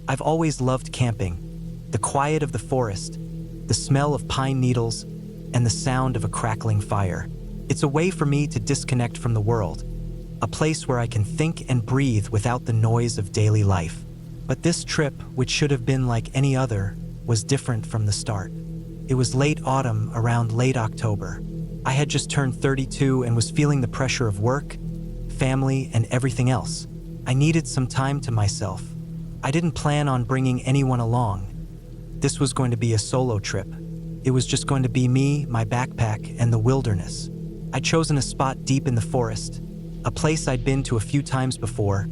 I've always loved camping. The quiet of the forest, the smell of pine needles, and the sound of a crackling fire. It's a way for me to disconnect from the world, a place where I can think and breathe without the noise of daily life. But this trip, which should have been like any other, was different from the start. It was late autumn, around late October. I had just turned 32 and was feeling the pressure of work, family, and everything else. I needed some time to myself. I didn't plan on bringing anyone along. This was going to be a solo trip. It was just going to be me, my backpack, and the wilderness. I'd chosen a spot deep in the forest, a place I'd been to a few times before,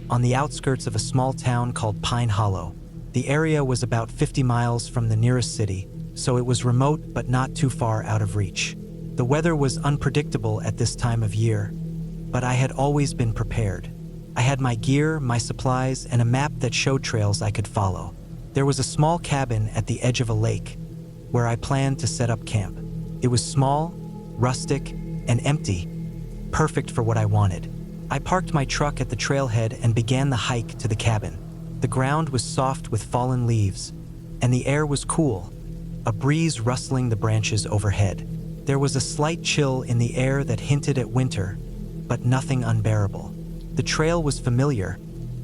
on the outskirts of a small town called Pine Hollow. The area was about 50 miles from the nearest city, so it was remote but not too far out of reach. The weather was unpredictable at this time of year, but I had always been prepared. I had my gear, my supplies, and a map that showed trails I could follow. There was a small cabin at the edge of a lake, where I planned to set up camp. It was small, rustic, and empty, perfect for what I wanted. I parked my truck at the trailhead and began the hike to the cabin. The ground was soft with fallen leaves, and the air was cool, a breeze rustling the branches overhead. There was a slight chill in the air that hinted at winter, but nothing unbearable. The trail was familiar,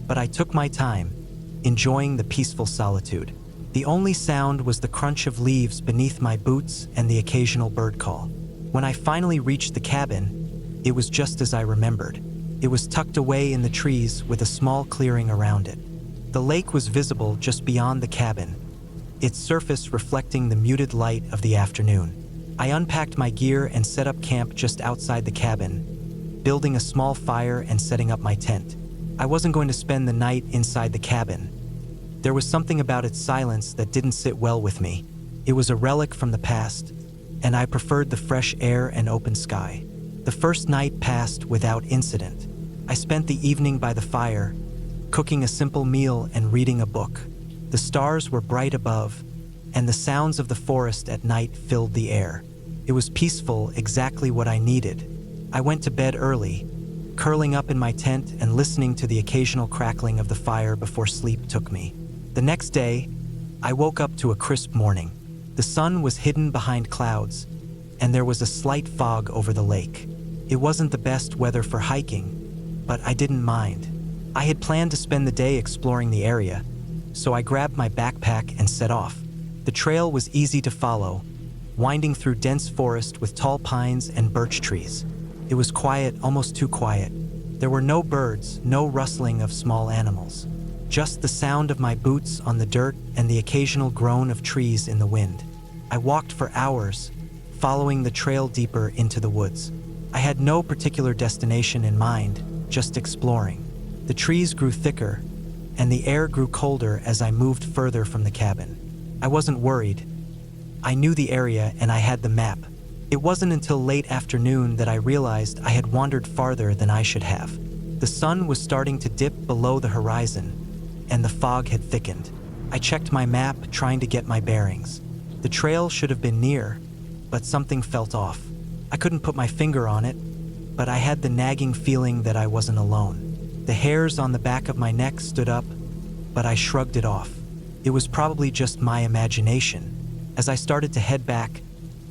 but I took my time, enjoying the peaceful solitude. The only sound was the crunch of leaves beneath my boots and the occasional bird call. When I finally reached the cabin, it was just as I remembered. It was tucked away in the trees with a small clearing around it. The lake was visible just beyond the cabin, its surface reflecting the muted light of the afternoon. I unpacked my gear and set up camp just outside the cabin, building a small fire and setting up my tent. I wasn't going to spend the night inside the cabin. There was something about its silence that didn't sit well with me. It was a relic from the past, and I preferred the fresh air and open sky. The first night passed without incident. I spent the evening by the fire, cooking a simple meal and reading a book. The stars were bright above, and the sounds of the forest at night filled the air. It was peaceful, exactly what I needed. I went to bed early, curling up in my tent and listening to the occasional crackling of the fire before sleep took me. The next day, I woke up to a crisp morning. The sun was hidden behind clouds, and there was a slight fog over the lake. It wasn't the best weather for hiking, but I didn't mind. I had planned to spend the day exploring the area, so I grabbed my backpack and set off. The trail was easy to follow, winding through dense forest with tall pines and birch trees. It was quiet, almost too quiet. There were no birds, no rustling of small animals. Just the sound of my boots on the dirt and the occasional groan of trees in the wind. I walked for hours, following the trail deeper into the woods. I had no particular destination in mind, just exploring. The trees grew thicker, and the air grew colder as I moved further from the cabin. I wasn't worried. I knew the area and I had the map. It wasn't until late afternoon that I realized I had wandered farther than I should have. The sun was starting to dip below the horizon, and the fog had thickened. I checked my map, trying to get my bearings. The trail should have been near, but something felt off. I couldn't put my finger on it, but I had the nagging feeling that I wasn't alone. The hairs on the back of my neck stood up, but I shrugged it off. It was probably just my imagination. As I started to head back,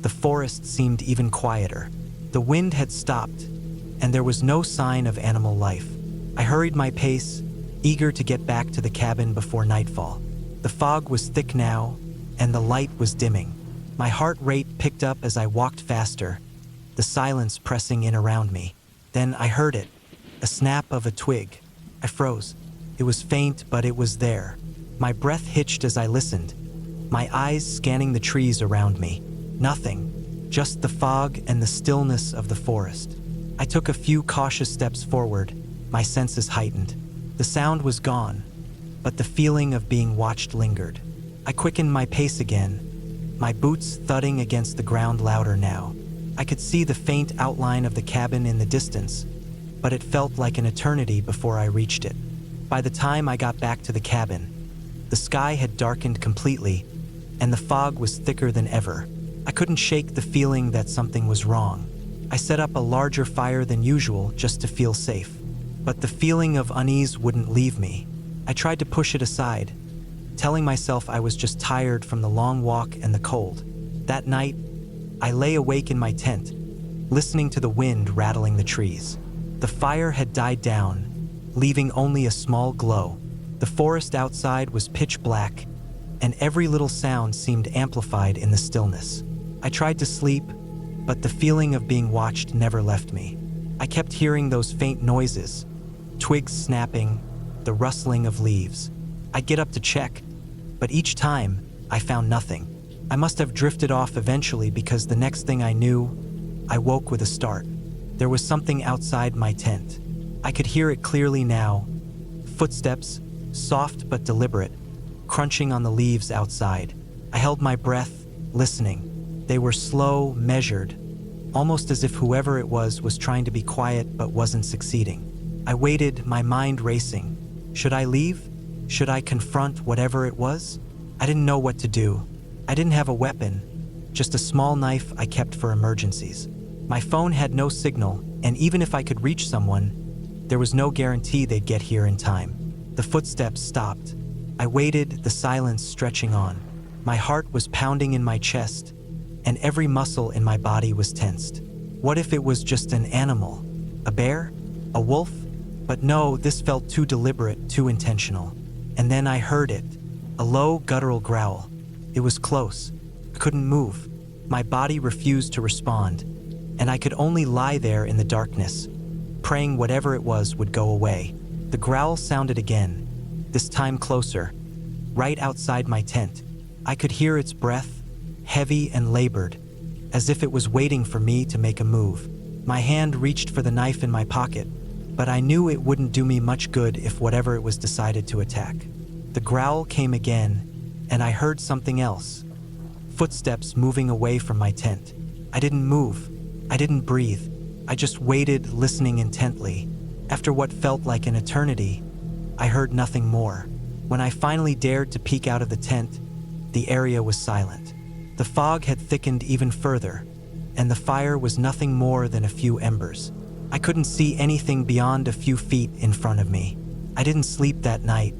the forest seemed even quieter. The wind had stopped, and there was no sign of animal life. I hurried my pace, eager to get back to the cabin before nightfall. The fog was thick now, and the light was dimming. My heart rate picked up as I walked faster, the silence pressing in around me. Then I heard it, a snap of a twig. I froze. It was faint, but it was there. My breath hitched as I listened, my eyes scanning the trees around me. Nothing, just the fog and the stillness of the forest. I took a few cautious steps forward, my senses heightened. The sound was gone, but the feeling of being watched lingered. I quickened my pace again, my boots thudding against the ground louder now. I could see the faint outline of the cabin in the distance, but it felt like an eternity before I reached it. By the time I got back to the cabin, the sky had darkened completely, and the fog was thicker than ever. I couldn't shake the feeling that something was wrong. I set up a larger fire than usual just to feel safe, but the feeling of unease wouldn't leave me. I tried to push it aside, telling myself I was just tired from the long walk and the cold. That night, I lay awake in my tent, listening to the wind rattling the trees. The fire had died down, leaving only a small glow. The forest outside was pitch black, and every little sound seemed amplified in the stillness. I tried to sleep, but the feeling of being watched never left me. I kept hearing those faint noises, twigs snapping, the rustling of leaves. I'd get up to check, but each time, I found nothing. I must have drifted off eventually because the next thing I knew, I woke with a start. There was something outside my tent. I could hear it clearly now. Footsteps, soft but deliberate, crunching on the leaves outside. I held my breath, listening. They were slow, measured, almost as if whoever it was trying to be quiet but wasn't succeeding. I waited, my mind racing. Should I leave? Should I confront whatever it was? I didn't know what to do. I didn't have a weapon, just a small knife I kept for emergencies. My phone had no signal, and even if I could reach someone, there was no guarantee they'd get here in time. The footsteps stopped. I waited, the silence stretching on. My heart was pounding in my chest, and every muscle in my body was tensed. What if it was just an animal? A bear? A wolf? But no, this felt too deliberate, too intentional. And then I heard it, a low, guttural growl. It was close. I couldn't move. My body refused to respond, and I could only lie there in the darkness, praying whatever it was would go away. The growl sounded again, this time closer, right outside my tent. I could hear its breath, heavy and labored, as if it was waiting for me to make a move. My hand reached for the knife in my pocket, but I knew it wouldn't do me much good if whatever it was decided to attack. The growl came again, and I heard something else. Footsteps moving away from my tent. I didn't move. I didn't breathe. I just waited, listening intently. After what felt like an eternity, I heard nothing more. When I finally dared to peek out of the tent, the area was silent. The fog had thickened even further, and the fire was nothing more than a few embers. I couldn't see anything beyond a few feet in front of me. I didn't sleep that night.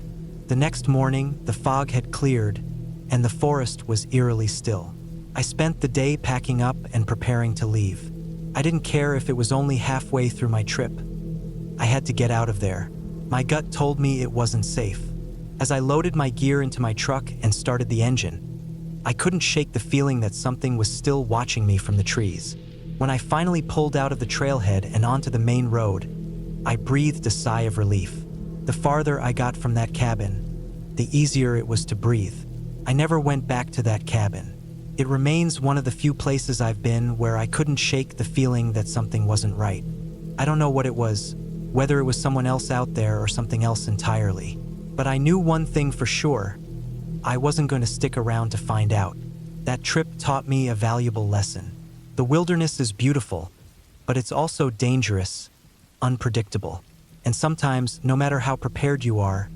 The next morning, the fog had cleared, and the forest was eerily still. I spent the day packing up and preparing to leave. I didn't care if it was only halfway through my trip. I had to get out of there. My gut told me it wasn't safe. As I loaded my gear into my truck and started the engine, I couldn't shake the feeling that something was still watching me from the trees. When I finally pulled out of the trailhead and onto the main road, I breathed a sigh of relief. The farther I got from that cabin, the easier it was to breathe. I never went back to that cabin. It remains one of the few places I've been where I couldn't shake the feeling that something wasn't right. I don't know what it was, whether it was someone else out there or something else entirely. But I knew one thing for sure. I wasn't going to stick around to find out. That trip taught me a valuable lesson. The wilderness is beautiful, but it's also dangerous, unpredictable. And sometimes, no matter how prepared you are,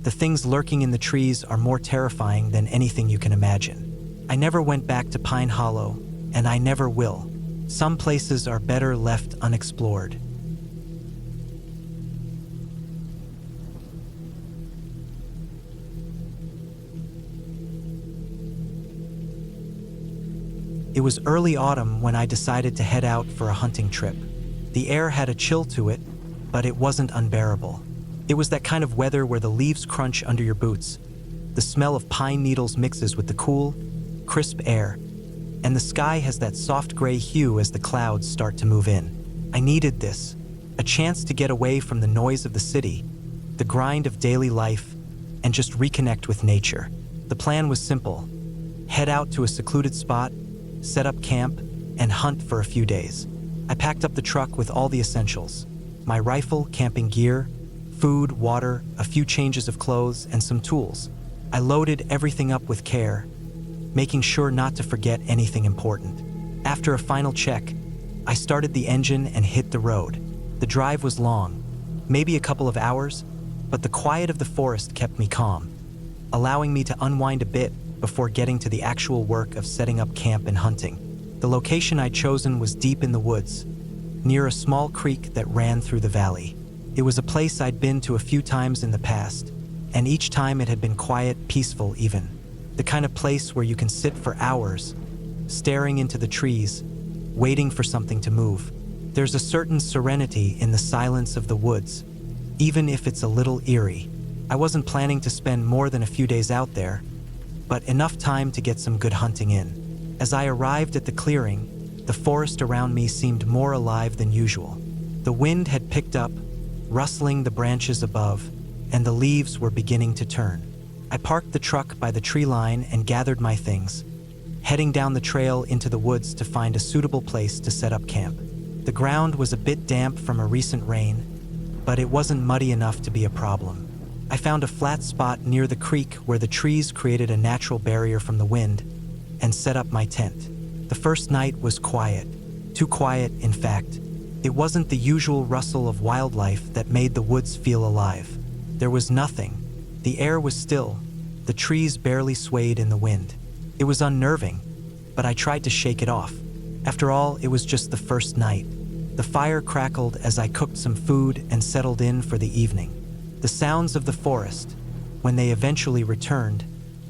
the things lurking in the trees are more terrifying than anything you can imagine. I never went back to Pine Hollow, and I never will. Some places are better left unexplored. It was early autumn when I decided to head out for a hunting trip. The air had a chill to it, but it wasn't unbearable. It was that kind of weather where the leaves crunch under your boots. The smell of pine needles mixes with the cool, crisp air, and the sky has that soft gray hue as the clouds start to move in. I needed this, a chance to get away from the noise of the city, the grind of daily life, and just reconnect with nature. The plan was simple: head out to a secluded spot, set up camp, and hunt for a few days. I packed up the truck with all the essentials: my rifle, camping gear, food, water, a few changes of clothes, and some tools. I loaded everything up with care, making sure not to forget anything important. After a final check, I started the engine and hit the road. The drive was long, maybe a couple of hours, but the quiet of the forest kept me calm, allowing me to unwind a bit before getting to the actual work of setting up camp and hunting. The location I'd chosen was deep in the woods, near a small creek that ran through the valley. It was a place I'd been to a few times in the past, and each time it had been quiet, peaceful even. The kind of place where you can sit for hours, staring into the trees, waiting for something to move. There's a certain serenity in the silence of the woods, even if it's a little eerie. I wasn't planning to spend more than a few days out there, but enough time to get some good hunting in. As I arrived at the clearing, the forest around me seemed more alive than usual. The wind had picked up, rustling the branches above, and the leaves were beginning to turn. I parked the truck by the tree line and gathered my things, heading down the trail into the woods to find a suitable place to set up camp. The ground was a bit damp from a recent rain, but it wasn't muddy enough to be a problem. I found a flat spot near the creek where the trees created a natural barrier from the wind and set up my tent. The first night was quiet. Too quiet, in fact. It wasn't the usual rustle of wildlife that made the woods feel alive. There was nothing. The air was still. The trees barely swayed in the wind. It was unnerving, but I tried to shake it off. After all, it was just the first night. The fire crackled as I cooked some food and settled in for the evening. The sounds of the forest, when they eventually returned,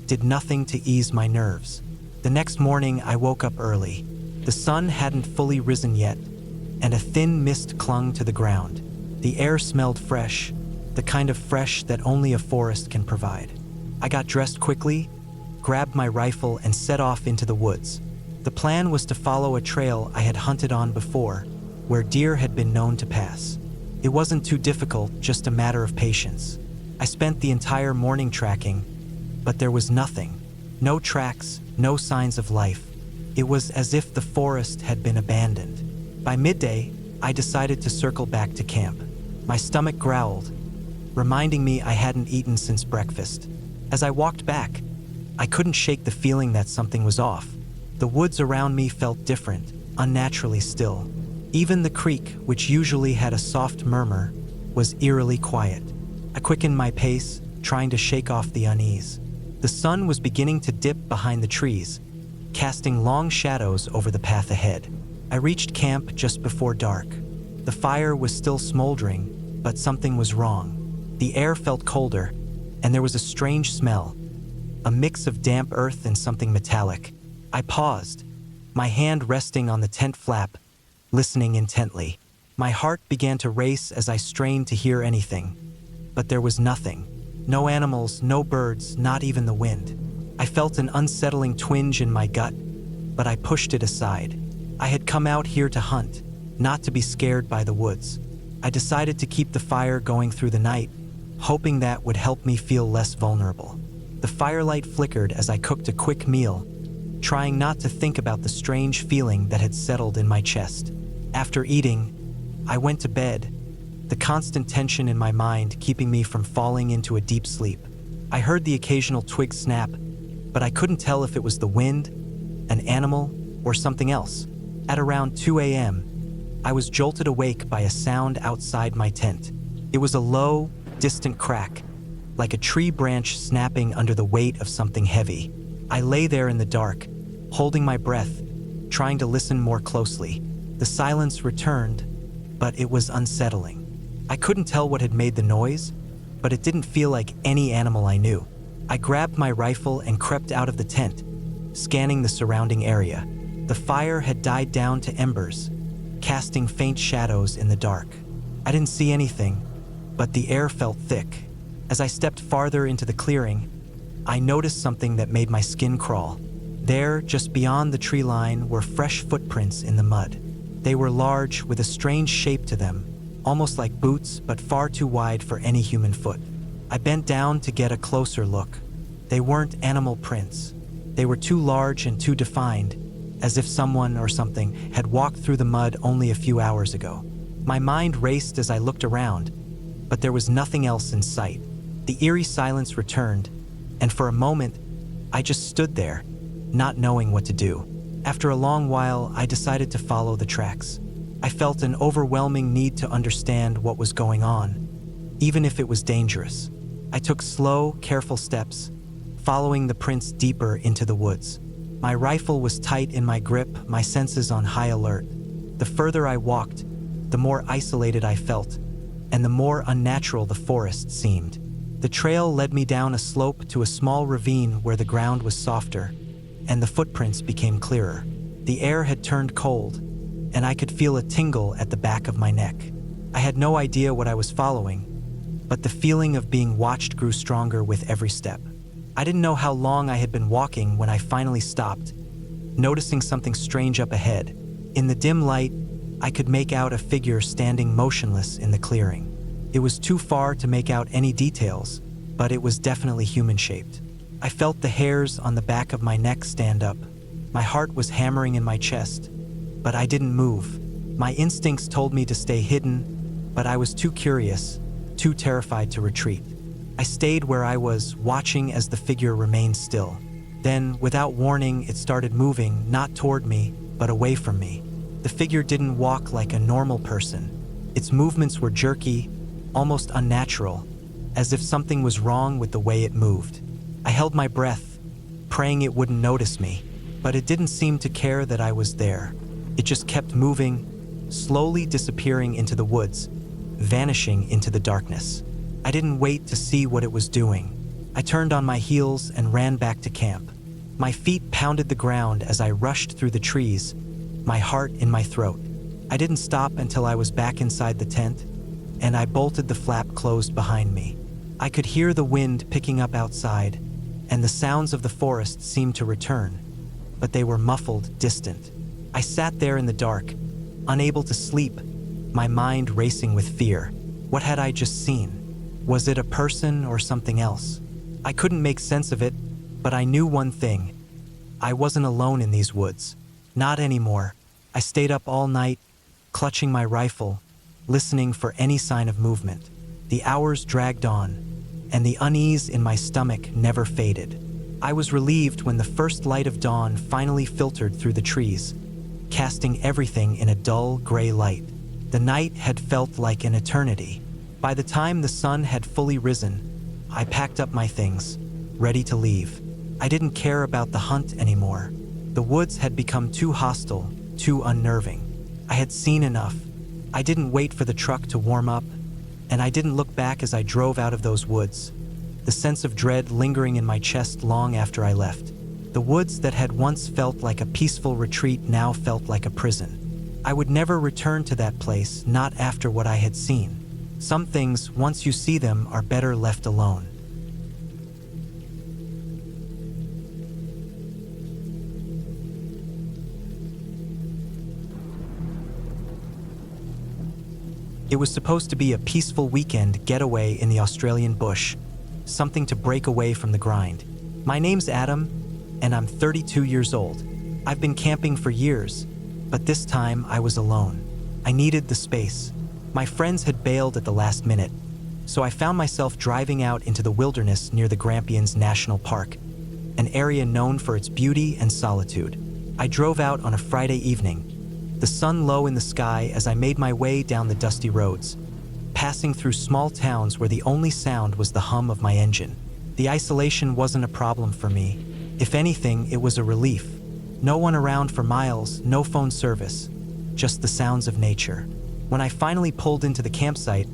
did nothing to ease my nerves. The next morning, I woke up early. The sun hadn't fully risen yet, and a thin mist clung to the ground. The air smelled fresh, the kind of fresh that only a forest can provide. I got dressed quickly, grabbed my rifle, and set off into the woods. The plan was to follow a trail I had hunted on before, where deer had been known to pass. It wasn't too difficult, just a matter of patience. I spent the entire morning tracking, but there was nothing. No tracks, no signs of life. It was as if the forest had been abandoned. By midday, I decided to circle back to camp. My stomach growled, reminding me I hadn't eaten since breakfast. As I walked back, I couldn't shake the feeling that something was off. The woods around me felt different, unnaturally still. Even the creek, which usually had a soft murmur, was eerily quiet. I quickened my pace, trying to shake off the unease. The sun was beginning to dip behind the trees, casting long shadows over the path ahead. I reached camp just before dark. The fire was still smoldering, but something was wrong. The air felt colder, and there was a strange smell, a mix of damp earth and something metallic. I paused, my hand resting on the tent flap, listening intently. My heart began to race as I strained to hear anything, but there was nothing. No animals, no birds, not even the wind. I felt an unsettling twinge in my gut, but I pushed it aside. I had come out here to hunt, not to be scared by the woods. I decided to keep the fire going through the night, hoping that would help me feel less vulnerable. The firelight flickered as I cooked a quick meal, trying not to think about the strange feeling that had settled in my chest. After eating, I went to bed, the constant tension in my mind keeping me from falling into a deep sleep. I heard the occasional twig snap, but I couldn't tell if it was the wind, an animal, or something else. At around 2 a.m., I was jolted awake by a sound outside my tent. It was a low, distant crack, like a tree branch snapping under the weight of something heavy. I lay there in the dark, holding my breath, trying to listen more closely. The silence returned, but it was unsettling. I couldn't tell what had made the noise, but it didn't feel like any animal I knew. I grabbed my rifle and crept out of the tent, scanning the surrounding area. The fire had died down to embers, casting faint shadows in the dark. I didn't see anything, but the air felt thick. As I stepped farther into the clearing, I noticed something that made my skin crawl. There, just beyond the tree line, were fresh footprints in the mud. They were large, with a strange shape to them, almost like boots, but far too wide for any human foot. I bent down to get a closer look. They weren't animal prints. They were too large and too defined, as if someone or something had walked through the mud only a few hours ago. My mind raced as I looked around, but there was nothing else in sight. The eerie silence returned, and for a moment, I just stood there, not knowing what to do. After a long while, I decided to follow the tracks. I felt an overwhelming need to understand what was going on, even if it was dangerous. I took slow, careful steps, following the prints deeper into the woods. My rifle was tight in my grip, my senses on high alert. The further I walked, the more isolated I felt, and the more unnatural the forest seemed. The trail led me down a slope to a small ravine where the ground was softer, and the footprints became clearer. The air had turned cold, and I could feel a tingle at the back of my neck. I had no idea what I was following, but the feeling of being watched grew stronger with every step. I didn't know how long I had been walking when I finally stopped, noticing something strange up ahead. In the dim light, I could make out a figure standing motionless in the clearing. It was too far to make out any details, but it was definitely human-shaped. I felt the hairs on the back of my neck stand up. My heart was hammering in my chest, but I didn't move. My instincts told me to stay hidden, but I was too curious, too terrified to retreat. I stayed where I was, watching as the figure remained still. Then, without warning, it started moving, not toward me, but away from me. The figure didn't walk like a normal person. Its movements were jerky, almost unnatural, as if something was wrong with the way it moved. I held my breath, praying it wouldn't notice me, but it didn't seem to care that I was there. It just kept moving, slowly disappearing into the woods, vanishing into the darkness. I didn't wait to see what it was doing. I turned on my heels and ran back to camp. My feet pounded the ground as I rushed through the trees, my heart in my throat. I didn't stop until I was back inside the tent, and I bolted the flap closed behind me. I could hear the wind picking up outside, and the sounds of the forest seemed to return, but they were muffled, distant. I sat there in the dark, unable to sleep, my mind racing with fear. What had I just seen? Was it a person or something else? I couldn't make sense of it, but I knew one thing. I wasn't alone in these woods. Not anymore. I stayed up all night, clutching my rifle, listening for any sign of movement. The hours dragged on, and the unease in my stomach never faded. I was relieved when the first light of dawn finally filtered through the trees, casting everything in a dull gray light. The night had felt like an eternity. By the time the sun had fully risen, I packed up my things, ready to leave. I didn't care about the hunt anymore. The woods had become too hostile, too unnerving. I had seen enough. I didn't wait for the truck to warm up, and I didn't look back as I drove out of those woods, the sense of dread lingering in my chest long after I left. The woods that had once felt like a peaceful retreat now felt like a prison. I would never return to that place, not after what I had seen. Some things, once you see them, are better left alone. It was supposed to be a peaceful weekend getaway in the Australian bush, something to break away from the grind. My name's Adam, and I'm 32 years old. I've been camping for years, but this time I was alone. I needed the space. My friends had bailed at the last minute, so I found myself driving out into the wilderness near the Grampians National Park, an area known for its beauty and solitude. I drove out on a Friday evening, the sun low in the sky as I made my way down the dusty roads, passing through small towns where the only sound was the hum of my engine. The isolation wasn't a problem for me. If anything, it was a relief. No one around for miles, no phone service, just the sounds of nature. When I finally pulled into the campsite,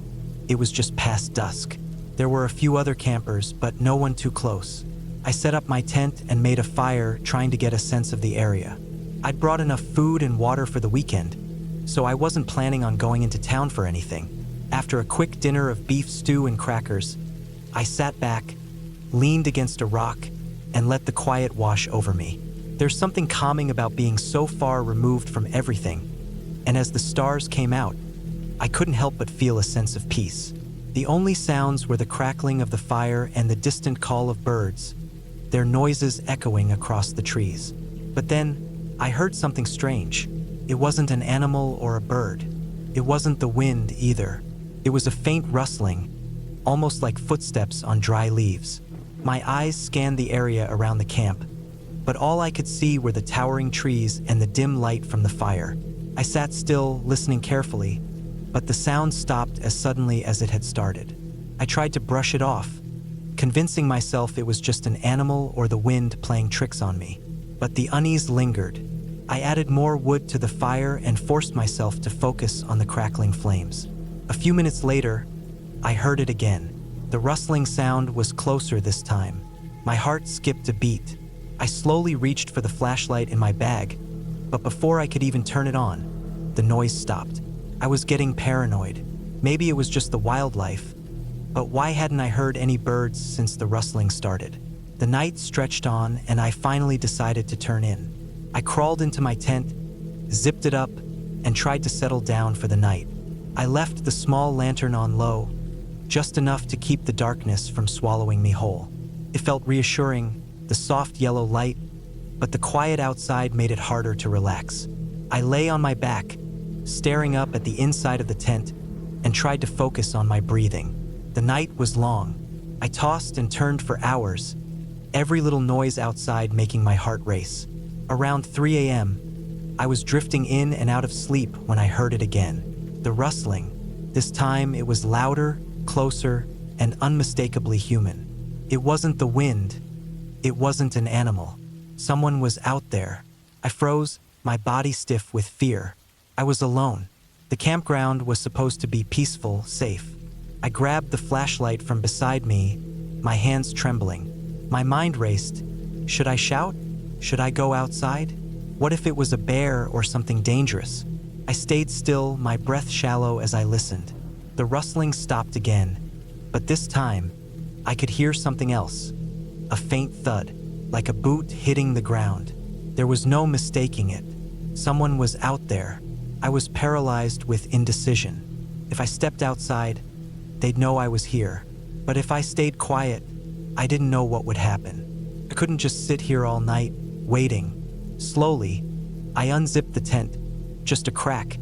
it was just past dusk. There were a few other campers, but no one too close. I set up my tent and made a fire, trying to get a sense of the area. I'd brought enough food and water for the weekend, so I wasn't planning on going into town for anything. After a quick dinner of beef stew and crackers, I sat back, leaned against a rock, and let the quiet wash over me. There's something calming about being so far removed from everything, and as the stars came out, I couldn't help but feel a sense of peace. The only sounds were the crackling of the fire and the distant call of birds, their noises echoing across the trees. But then, I heard something strange. It wasn't an animal or a bird. It wasn't the wind either. It was a faint rustling, almost like footsteps on dry leaves. My eyes scanned the area around the camp, but all I could see were the towering trees and the dim light from the fire. I sat still, listening carefully, but the sound stopped as suddenly as it had started. I tried to brush it off, convincing myself it was just an animal or the wind playing tricks on me. But the unease lingered. I added more wood to the fire and forced myself to focus on the crackling flames. A few minutes later, I heard it again. The rustling sound was closer this time. My heart skipped a beat. I slowly reached for the flashlight in my bag, but before I could even turn it on, the noise stopped. I was getting paranoid. Maybe it was just the wildlife, but why hadn't I heard any birds since the rustling started? The night stretched on, and I finally decided to turn in. I crawled into my tent, zipped it up, and tried to settle down for the night. I left the small lantern on low, just enough to keep the darkness from swallowing me whole. It felt reassuring, the soft yellow light, but the quiet outside made it harder to relax. I lay on my back, staring up at the inside of the tent, and tried to focus on my breathing. The night was long. I tossed and turned for hours, every little noise outside making my heart race. Around 3 a.m., I was drifting in and out of sleep when I heard it again. The rustling. This time it was louder, closer, and unmistakably human. It wasn't the wind. It wasn't an animal. Someone was out there. I froze, my body stiff with fear. I was alone. The campground was supposed to be peaceful, safe. I grabbed the flashlight from beside me, my hands trembling. My mind raced. Should I shout? Should I go outside? What if it was a bear or something dangerous? I stayed still, my breath shallow as I listened. The rustling stopped again, but this time, I could hear something else. A faint thud, like a boot hitting the ground. There was no mistaking it. Someone was out there. I was paralyzed with indecision. If I stepped outside, they'd know I was here. But if I stayed quiet, I didn't know what would happen. I couldn't just sit here all night, waiting. Slowly, I unzipped the tent, just a crack,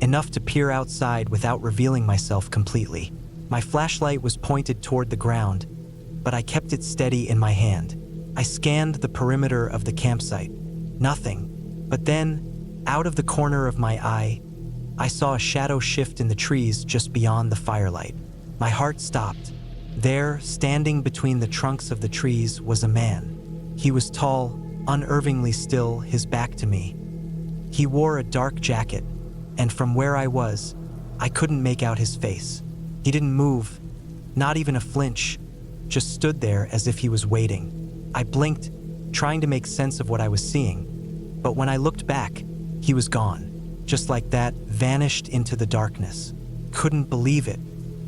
enough to peer outside without revealing myself completely. My flashlight was pointed toward the ground, but I kept it steady in my hand. I scanned the perimeter of the campsite. Nothing. But then, out of the corner of my eye, I saw a shadow shift in the trees just beyond the firelight. My heart stopped. There, standing between the trunks of the trees, was a man. He was tall, unnervingly still, his back to me. He wore a dark jacket, and from where I was, I couldn't make out his face. He didn't move, not even a flinch, just stood there as if he was waiting. I blinked, trying to make sense of what I was seeing, but when I looked back, he was gone. Just like that, vanished into the darkness. Couldn't believe it.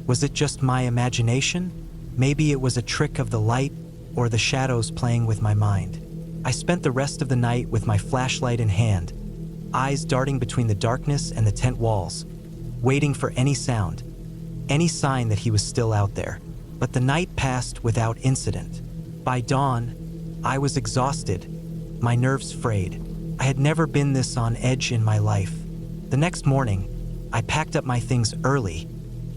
Was it just my imagination? Maybe it was a trick of the light or the shadows playing with my mind. I spent the rest of the night with my flashlight in hand, eyes darting between the darkness and the tent walls, waiting for any sound, any sign that he was still out there. But the night passed without incident. By dawn, I was exhausted, my nerves frayed. I had never been this on edge in my life. The next morning, I packed up my things early,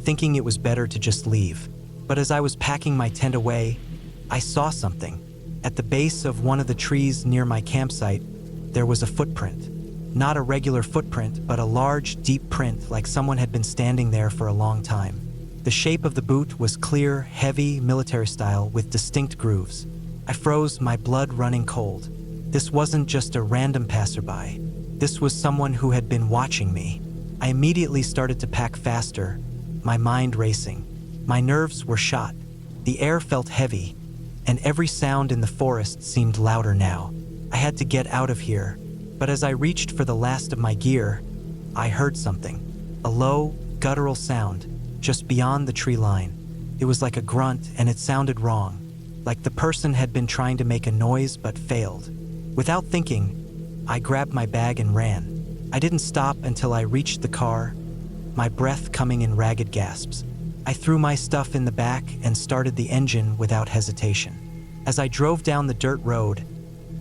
thinking it was better to just leave. But as I was packing my tent away, I saw something. At the base of one of the trees near my campsite, there was a footprint. Not a regular footprint, but a large, deep print like someone had been standing there for a long time. The shape of the boot was clear, heavy, military style with distinct grooves. I froze, my blood running cold. This wasn't just a random passerby. This was someone who had been watching me. I immediately started to pack faster, my mind racing. My nerves were shot. The air felt heavy, and every sound in the forest seemed louder now. I had to get out of here, but as I reached for the last of my gear, I heard something. A low, guttural sound, just beyond the tree line. It was like a grunt, and it sounded wrong, like the person had been trying to make a noise but failed. Without thinking, I grabbed my bag and ran. I didn't stop until I reached the car, my breath coming in ragged gasps. I threw my stuff in the back and started the engine without hesitation. As I drove down the dirt road,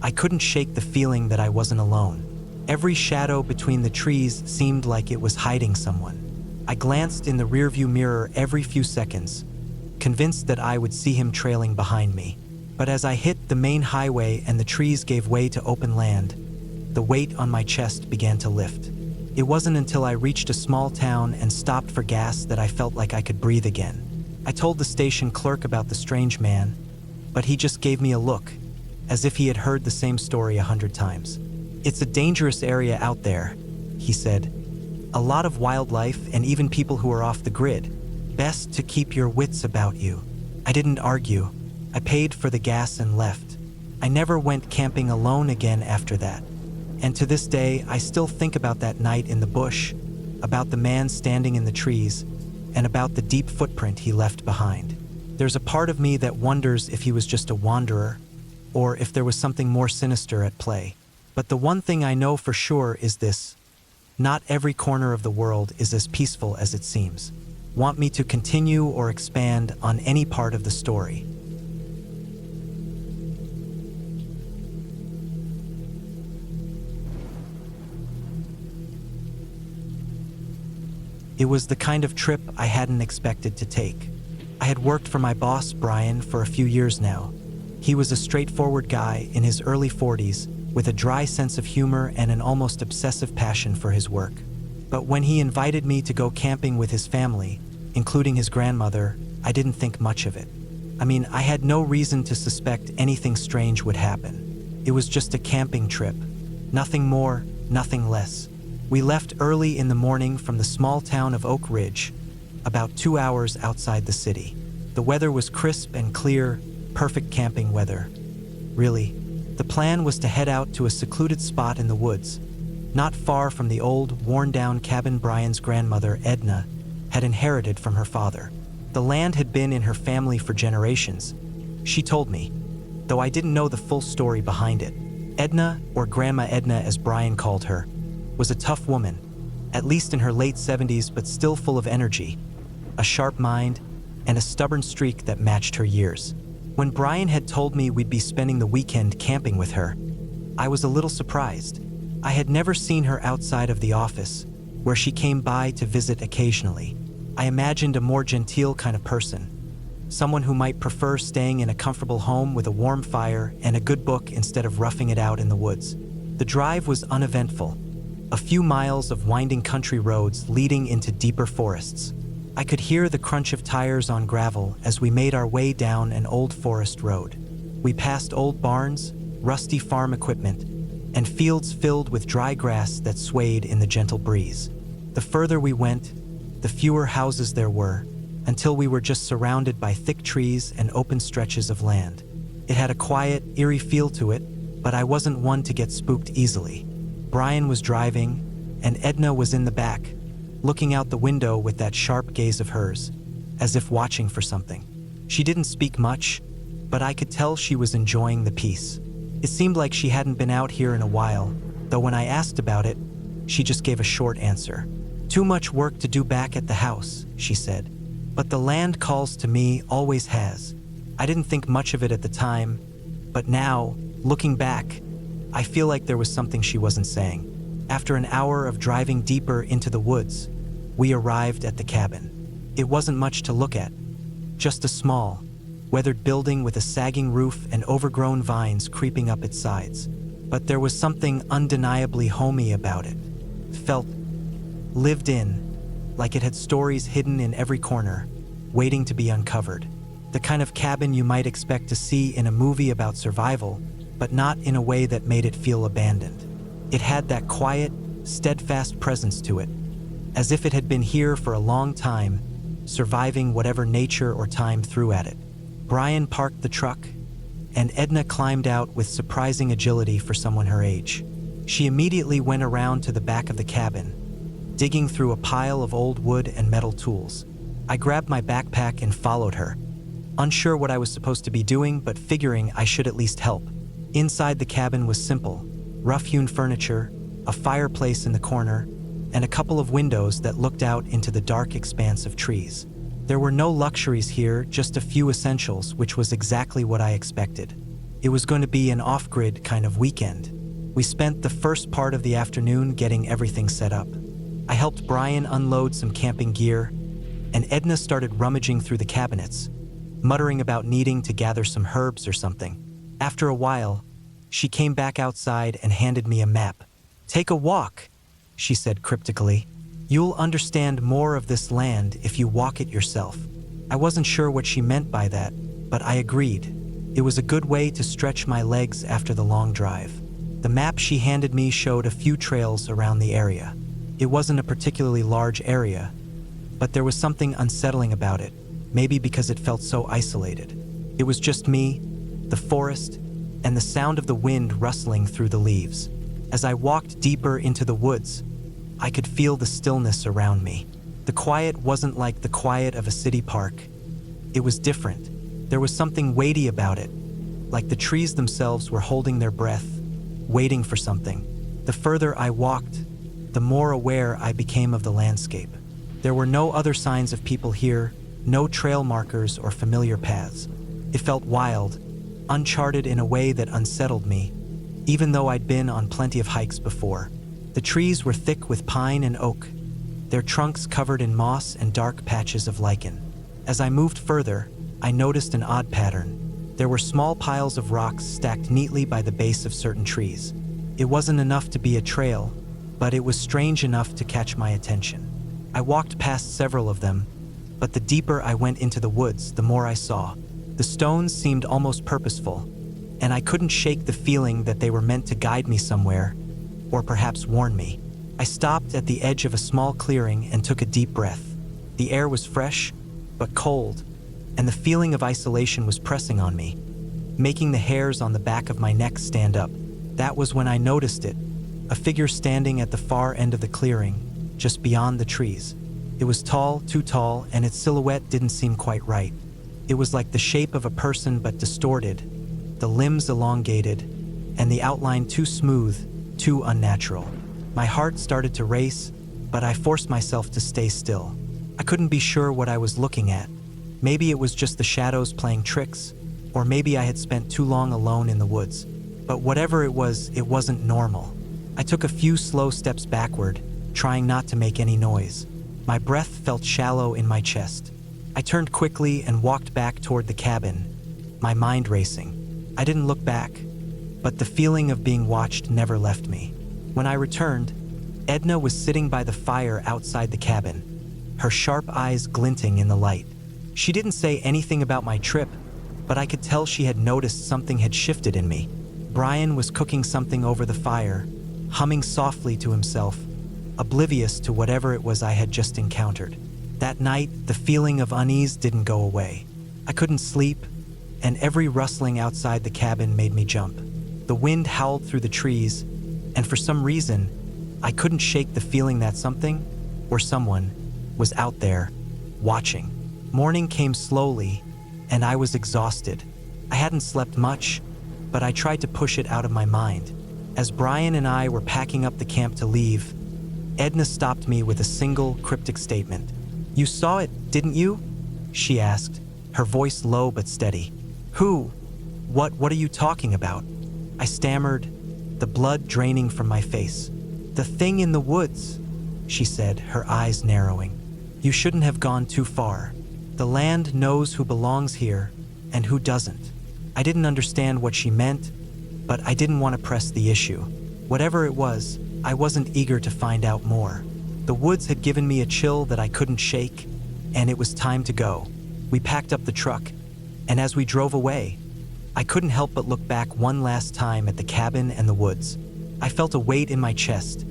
I couldn't shake the feeling that I wasn't alone. Every shadow between the trees seemed like it was hiding someone. I glanced in the rearview mirror every few seconds, convinced that I would see him trailing behind me. But as I hit the main highway and the trees gave way to open land, the weight on my chest began to lift. It wasn't until I reached a small town and stopped for gas that I felt like I could breathe again. I told the station clerk about the strange man, but he just gave me a look, as if he had heard the same story 100 times. "It's a dangerous area out there," he said. "A lot of wildlife and even people who are off the grid. Best to keep your wits about you." I didn't argue. I paid for the gas and left. I never went camping alone again after that. And to this day, I still think about that night in the bush, about the man standing in the trees, and about the deep footprint he left behind. There's a part of me that wonders if he was just a wanderer, or if there was something more sinister at play. But the one thing I know for sure is this: not every corner of the world is as peaceful as it seems. Want me to continue or expand on any part of the story? It was the kind of trip I hadn't expected to take. I had worked for my boss, Brian, for a few years now. He was a straightforward guy in his early 40s with a dry sense of humor and an almost obsessive passion for his work. But when he invited me to go camping with his family, including his grandmother, I didn't think much of it. I mean, I had no reason to suspect anything strange would happen. It was just a camping trip. Nothing more, nothing less. We left early in the morning from the small town of Oak Ridge, about 2 hours outside the city. The weather was crisp and clear, perfect camping weather. Really, the plan was to head out to a secluded spot in the woods, not far from the old, worn-down cabin Brian's grandmother, Edna, had inherited from her father. The land had been in her family for generations, she told me, though I didn't know the full story behind it. Edna, or Grandma Edna as Brian called her, was a tough woman, at least in her late 70s, but still full of energy, a sharp mind, and a stubborn streak that matched her years. When Brian had told me we'd be spending the weekend camping with her, I was a little surprised. I had never seen her outside of the office, where she came by to visit occasionally. I imagined a more genteel kind of person, someone who might prefer staying in a comfortable home with a warm fire and a good book instead of roughing it out in the woods. The drive was uneventful, a few miles of winding country roads leading into deeper forests. I could hear the crunch of tires on gravel as we made our way down an old forest road. We passed old barns, rusty farm equipment, and fields filled with dry grass that swayed in the gentle breeze. The further we went, the fewer houses there were, until we were just surrounded by thick trees and open stretches of land. It had a quiet, eerie feel to it, but I wasn't one to get spooked easily. Brian was driving, and Edna was in the back, looking out the window with that sharp gaze of hers, as if watching for something. She didn't speak much, but I could tell she was enjoying the peace. It seemed like she hadn't been out here in a while, though when I asked about it, she just gave a short answer. "Too much work to do back at the house," she said. "But the land calls to me, always has." I didn't think much of it at the time, but now, looking back, I feel like there was something she wasn't saying. After an hour of driving deeper into the woods, we arrived at the cabin. It wasn't much to look at, just a small, weathered building with a sagging roof and overgrown vines creeping up its sides. But there was something undeniably homey about it. Felt lived in, like it had stories hidden in every corner, waiting to be uncovered. The kind of cabin you might expect to see in a movie about survival, but not in a way that made it feel abandoned. It had that quiet, steadfast presence to it, as if it had been here for a long time, surviving whatever nature or time threw at it. Brian parked the truck, and Edna climbed out with surprising agility for someone her age. She immediately went around to the back of the cabin, digging through a pile of old wood and metal tools. I grabbed my backpack and followed her, unsure what I was supposed to be doing, but figuring I should at least help. Inside the cabin was simple: rough-hewn furniture, a fireplace in the corner, and a couple of windows that looked out into the dark expanse of trees. There were no luxuries here, just a few essentials, which was exactly what I expected. It was going to be an off-grid kind of weekend. We spent the first part of the afternoon getting everything set up. I helped Brian unload some camping gear, and Edna started rummaging through the cabinets, muttering about needing to gather some herbs or something. After a while, she came back outside and handed me a map. "Take a walk," she said cryptically. "You'll understand more of this land if you walk it yourself." I wasn't sure what she meant by that, but I agreed. It was a good way to stretch my legs after the long drive. The map she handed me showed a few trails around the area. It wasn't a particularly large area, but there was something unsettling about it. maybe because it felt so isolated. It was just me, the forest, and the sound of the wind rustling through the leaves. As I walked deeper into the woods, I could feel the stillness around me. The quiet wasn't like the quiet of a city park. It was different. There was something weighty about it, like the trees themselves were holding their breath, waiting for something. The further I walked, the more aware I became of the landscape. There were no other signs of people here, no trail markers or familiar paths. It felt wild, uncharted in a way that unsettled me, even though I'd been on plenty of hikes before. The trees were thick with pine and oak, their trunks covered in moss and dark patches of lichen. As I moved further, I noticed an odd pattern. There were small piles of rocks stacked neatly by the base of certain trees. It wasn't enough to be a trail, but it was strange enough to catch my attention. I walked past several of them, but the deeper I went into the woods, the more I saw. The stones seemed almost purposeful, and I couldn't shake the feeling that they were meant to guide me somewhere, or perhaps warn me. I stopped at the edge of a small clearing and took a deep breath. The air was fresh, but cold, and the feeling of isolation was pressing on me, making the hairs on the back of my neck stand up. That was when I noticed it, a figure standing at the far end of the clearing, just beyond the trees. It was tall, too tall, and its silhouette didn't seem quite right. It was like the shape of a person but distorted, the limbs elongated, and the outline too smooth, too unnatural. My heart started to race, but I forced myself to stay still. I couldn't be sure what I was looking at. Maybe it was just the shadows playing tricks, or maybe I had spent too long alone in the woods. But whatever it wasn't normal. I took a few slow steps backward, trying not to make any noise. My breath felt shallow in my chest. I turned quickly and walked back toward the cabin, my mind racing. I didn't look back, but the feeling of being watched never left me. When I returned, Edna was sitting by the fire outside the cabin, her sharp eyes glinting in the light. She didn't say anything about my trip, but I could tell she had noticed something had shifted in me. Brian was cooking something over the fire, humming softly to himself, oblivious to whatever it was I had just encountered. That night, the feeling of unease didn't go away. I couldn't sleep, and every rustling outside the cabin made me jump. The wind howled through the trees, and for some reason, I couldn't shake the feeling that something, or someone, was out there, watching. Morning came slowly, and I was exhausted. I hadn't slept much, but I tried to push it out of my mind. As Brian and I were packing up the camp to leave, Edna stopped me with a single cryptic statement. "You saw it, didn't you?" she asked, her voice low but steady. "Who? What are you talking about?" I stammered, the blood draining from my face. "The thing in the woods," she said, her eyes narrowing. "You shouldn't have gone too far. The land knows who belongs here and who doesn't." I didn't understand what she meant, but I didn't want to press the issue. Whatever it was, I wasn't eager to find out more. The woods had given me a chill that I couldn't shake, and it was time to go. We packed up the truck, and as we drove away, I couldn't help but look back one last time at the cabin and the woods. I felt a weight in my chest,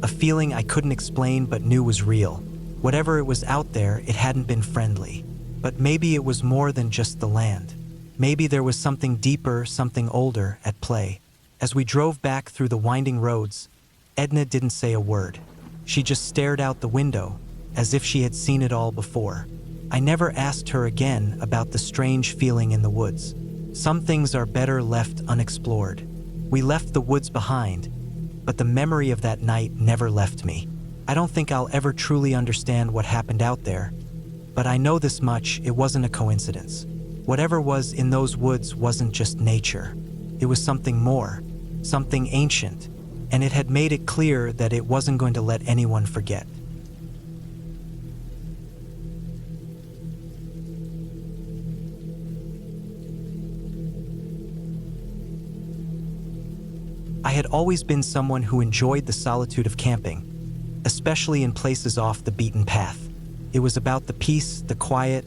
a feeling I couldn't explain but knew was real. Whatever it was out there, it hadn't been friendly. But maybe it was more than just the land. Maybe there was something deeper, something older, at play. As we drove back through the winding roads, Edna didn't say a word. She just stared out the window, as if she had seen it all before. I never asked her again about the strange feeling in the woods. Some things are better left unexplored. We left the woods behind, but the memory of that night never left me. I don't think I'll ever truly understand what happened out there, but I know this much: it wasn't a coincidence. Whatever was in those woods wasn't just nature. It was something more, something ancient, and it had made it clear that it wasn't going to let anyone forget. I had always been someone who enjoyed the solitude of camping, especially in places off the beaten path. It was about the peace, the quiet,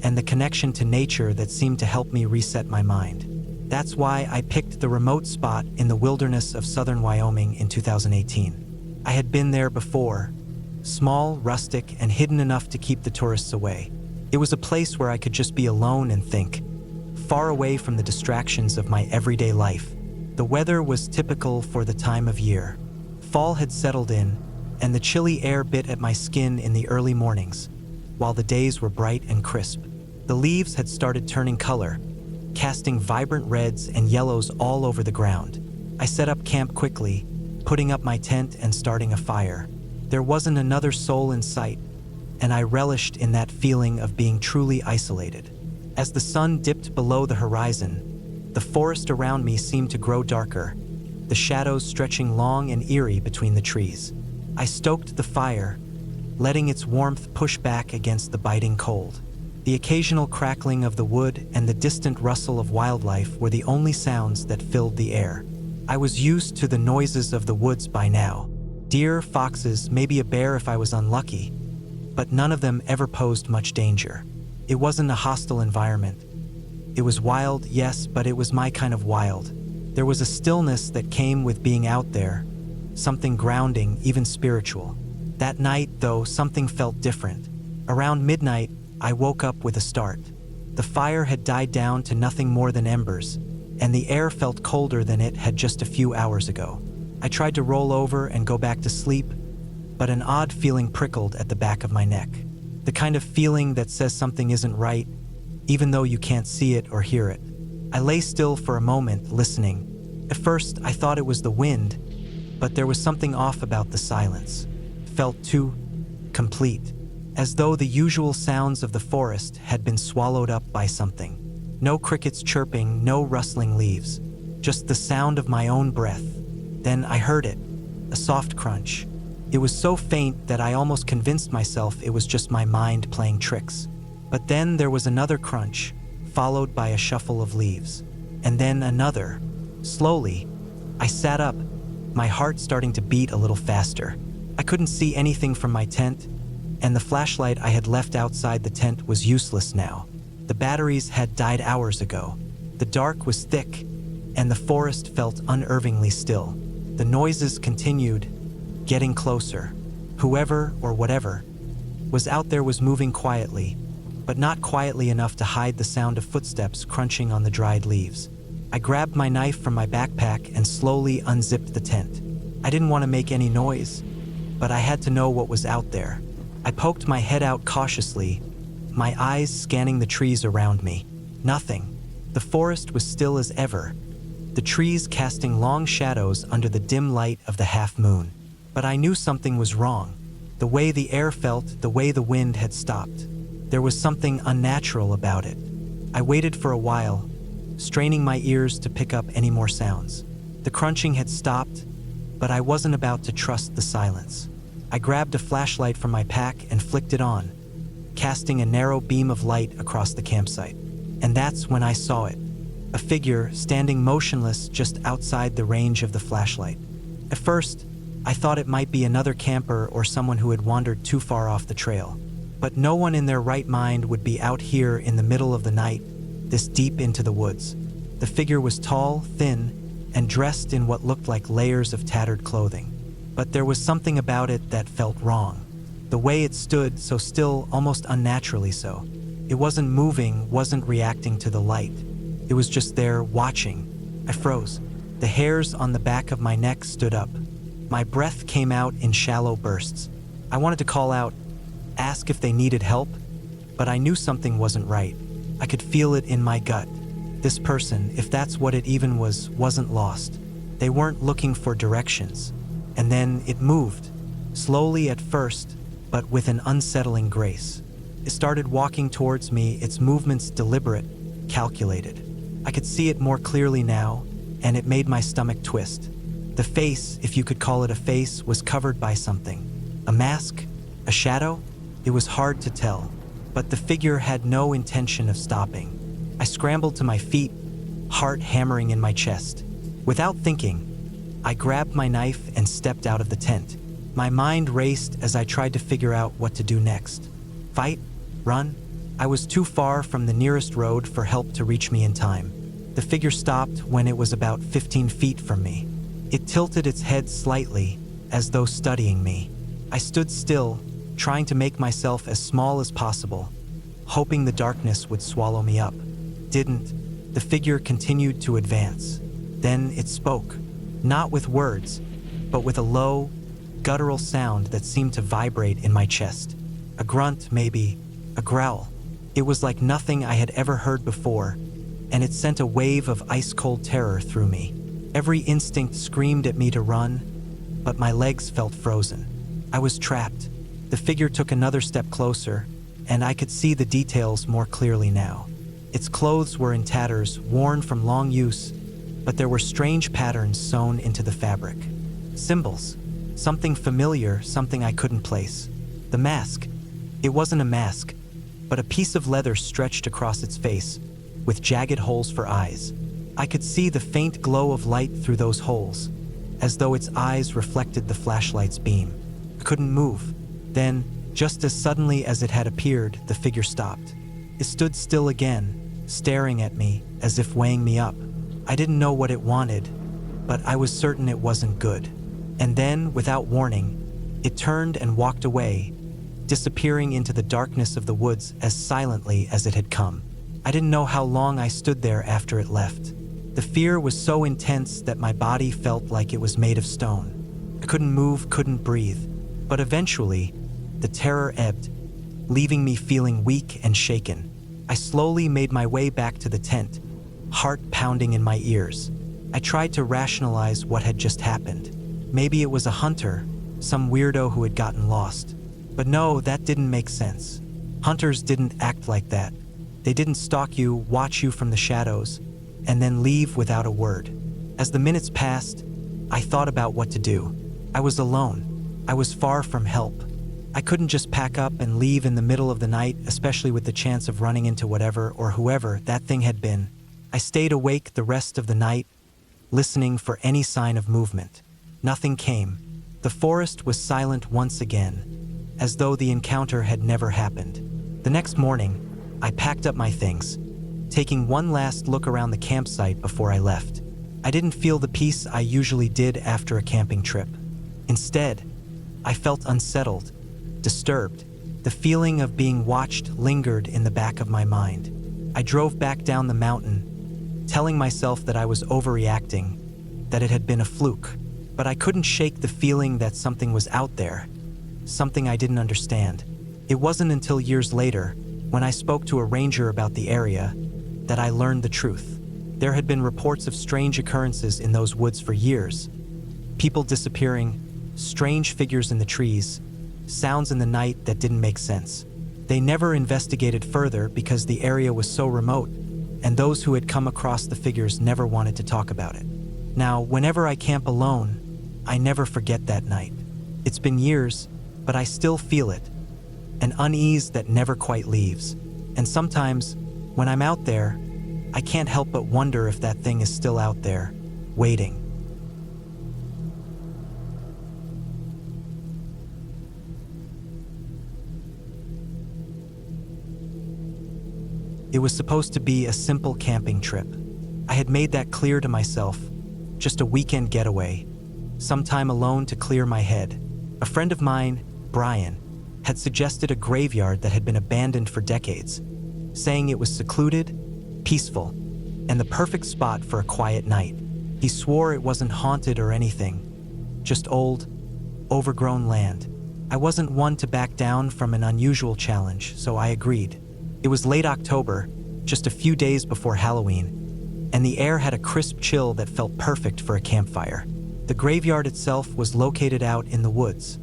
and the connection to nature that seemed to help me reset my mind. That's why I picked the remote spot in the wilderness of southern Wyoming in 2018. I had been there before, small, rustic, and hidden enough to keep the tourists away. It was a place where I could just be alone and think, far away from the distractions of my everyday life. The weather was typical for the time of year. Fall had settled in, and the chilly air bit at my skin in the early mornings, while the days were bright and crisp. The leaves had started turning color, casting vibrant reds and yellows all over the ground. I set up camp quickly, putting up my tent and starting a fire. There wasn't another soul in sight, and I relished in that feeling of being truly isolated. As the sun dipped below the horizon, the forest around me seemed to grow darker, the shadows stretching long and eerie between the trees. I stoked the fire, letting its warmth push back against the biting cold. The occasional crackling of the wood and the distant rustle of wildlife were the only sounds that filled the air. I was used to the noises of the woods by now. Deer, foxes, maybe a bear if I was unlucky, but none of them ever posed much danger. It wasn't a hostile environment. It was wild, yes, but it was my kind of wild. There was a stillness that came with being out there, something grounding, even spiritual. That night, though, something felt different. Around midnight, I woke up with a start. The fire had died down to nothing more than embers, and the air felt colder than it had just a few hours ago. I tried to roll over and go back to sleep, but an odd feeling prickled at the back of my neck. The kind of feeling that says something isn't right, even though you can't see it or hear it. I lay still for a moment, listening. At first, I thought it was the wind, but there was something off about the silence. It felt too complete, as though the usual sounds of the forest had been swallowed up by something. No crickets chirping, no rustling leaves, just the sound of my own breath. Then I heard it, a soft crunch. It was so faint that I almost convinced myself it was just my mind playing tricks. But then there was another crunch, followed by a shuffle of leaves. And then another. Slowly, I sat up, my heart starting to beat a little faster. I couldn't see anything from my tent, and the flashlight I had left outside the tent was useless now. The batteries had died hours ago. The dark was thick, and the forest felt unnervingly still. The noises continued, getting closer. Whoever or whatever was out there was moving quietly, but not quietly enough to hide the sound of footsteps crunching on the dried leaves. I grabbed my knife from my backpack and slowly unzipped the tent. I didn't want to make any noise, but I had to know what was out there. I poked my head out cautiously, my eyes scanning the trees around me. Nothing. The forest was still as ever, the trees casting long shadows under the dim light of the half-moon. But I knew something was wrong. The way the air felt, the way the wind had stopped. There was something unnatural about it. I waited for a while, straining my ears to pick up any more sounds. The crunching had stopped, but I wasn't about to trust the silence. I grabbed a flashlight from my pack and flicked it on, casting a narrow beam of light across the campsite. And that's when I saw it. A figure standing motionless just outside the range of the flashlight. At first, I thought it might be another camper or someone who had wandered too far off the trail. But no one in their right mind would be out here in the middle of the night, this deep into the woods. The figure was tall, thin, and dressed in what looked like layers of tattered clothing. But there was something about it that felt wrong. The way it stood, so still, almost unnaturally so. It wasn't moving, wasn't reacting to the light. It was just there, watching. I froze. The hairs on the back of my neck stood up. My breath came out in shallow bursts. I wanted to call out, ask if they needed help, but I knew something wasn't right. I could feel it in my gut. This person, if that's what it even was, wasn't lost. They weren't looking for directions. And then it moved, slowly at first, but with an unsettling grace. It started walking towards me, its movements deliberate, calculated. I could see it more clearly now, and it made my stomach twist. The face, if you could call it a face, was covered by something. A mask? A shadow? It was hard to tell, but the figure had no intention of stopping. I scrambled to my feet, heart hammering in my chest. Without thinking, I grabbed my knife and stepped out of the tent. My mind raced as I tried to figure out what to do next. Fight? Run? I was too far from the nearest road for help to reach me in time. The figure stopped when it was about 15 feet from me. It tilted its head slightly, as though studying me. I stood still, trying to make myself as small as possible, hoping the darkness would swallow me up. Didn't. The figure continued to advance. Then it spoke, not with words, but with a low, guttural sound that seemed to vibrate in my chest. A grunt, maybe, a growl. It was like nothing I had ever heard before, and it sent a wave of ice-cold terror through me. Every instinct screamed at me to run, but my legs felt frozen. I was trapped. The figure took another step closer, and I could see the details more clearly now. Its clothes were in tatters, worn from long use, but there were strange patterns sewn into the fabric. Symbols. Something familiar, something I couldn't place. The mask. It wasn't a mask, but a piece of leather stretched across its face, with jagged holes for eyes. I could see the faint glow of light through those holes, as though its eyes reflected the flashlight's beam. I couldn't move. Then, just as suddenly as it had appeared, the figure stopped. It stood still again, staring at me as if weighing me up. I didn't know what it wanted, but I was certain it wasn't good. And then, without warning, it turned and walked away, disappearing into the darkness of the woods as silently as it had come. I didn't know how long I stood there after it left. The fear was so intense that my body felt like it was made of stone. I couldn't move, couldn't breathe. But eventually, the terror ebbed, leaving me feeling weak and shaken. I slowly made my way back to the tent, heart pounding in my ears. I tried to rationalize what had just happened. Maybe it was a hunter, some weirdo who had gotten lost. But no, that didn't make sense. Hunters didn't act like that. They didn't stalk you, watch you from the shadows, and then leave without a word. As the minutes passed, I thought about what to do. I was alone. I was far from help. I couldn't just pack up and leave in the middle of the night, especially with the chance of running into whatever or whoever that thing had been. I stayed awake the rest of the night, listening for any sign of movement. Nothing came. The forest was silent once again, as though the encounter had never happened. The next morning, I packed up my things, taking one last look around the campsite before I left. I didn't feel the peace I usually did after a camping trip. Instead, I felt unsettled, disturbed. The feeling of being watched lingered in the back of my mind. I drove back down the mountain, telling myself that I was overreacting, that it had been a fluke. But I couldn't shake the feeling that something was out there, something I didn't understand. It wasn't until years later, when I spoke to a ranger about the area, that I learned the truth. There had been reports of strange occurrences in those woods for years. People disappearing, strange figures in the trees, sounds in the night that didn't make sense. They never investigated further because the area was so remote, and those who had come across the figures never wanted to talk about it. Now, whenever I camp alone, I never forget that night. It's been years, but I still feel it, an unease that never quite leaves. And sometimes, when I'm out there, I can't help but wonder if that thing is still out there, waiting. It was supposed to be a simple camping trip. I had made that clear to myself, just a weekend getaway, some time alone to clear my head. A friend of mine, Brian, had suggested a graveyard that had been abandoned for decades, saying it was secluded, peaceful, and the perfect spot for a quiet night. He swore it wasn't haunted or anything, just old, overgrown land. I wasn't one to back down from an unusual challenge, so I agreed. It was late October, just a few days before Halloween, and the air had a crisp chill that felt perfect for a campfire. The graveyard itself was located out in the woods,